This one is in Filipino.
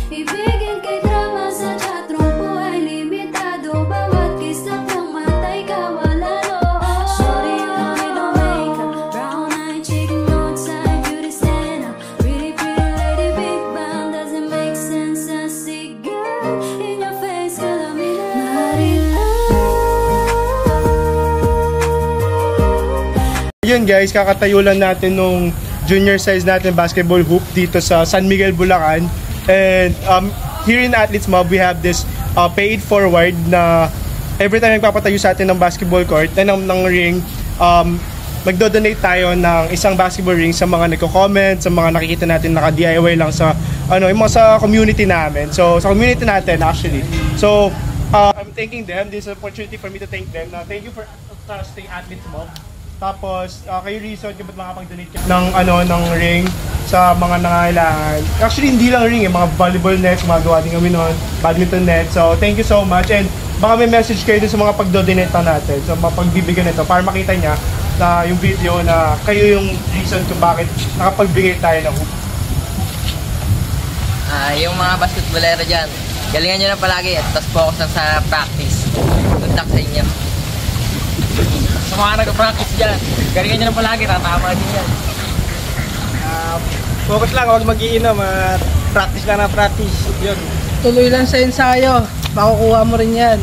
Ibigin kay drama sa chatroom po ay limitado. Bawat kiss na kung matay ka wala loob. Shorty only don't make up, brown eyed chick, no outside beauty stand up. Pretty pretty lady, big bang, doesn't make sense. I see girl in your face, kala me Yun guys, kakatayo lang natin nung junior size natin basketball hoop dito sa San Miguel, Bulacan. And here in Athletes Mob, we have this pay it forward na every time nagpapatayo sa atin ng basketball court na ng ring, magdo-donate tayo ng isang basketball ring sa mga nagko-comment, sa mga nakikita natin naka-DIY lang sa yung mga sa community namin. So sa community natin actually. So I'm thanking them. This is an opportunity for me to thank them. Thank you for trusting Athletes Mob. Tapos kayo reason kung ba't makapag-donate ng ring sa mga nangangailangan. Actually hindi lang ring, mga volleyball nets, magawa din kami noon, badminton net. So thank you so much, and baka may message kayo dun sa mga pag-donate natin. So mapagbibigyan nito para makita niya na yung video na kayo yung reason kung bakit nakapagbigay tayo ng hoop. Yung mga basketballero dyan, galingan nyo na palagi at tapos focus lang sa practice. Good luck sa inyo. Sa mga nag-practice dyan, galingan nyo na palagi, tatama din yan. Focus lang, huwag mag-iinom. Practice lang na practice. Yun. Tuloy lang sa ensayo. Makukuha mo rin yan.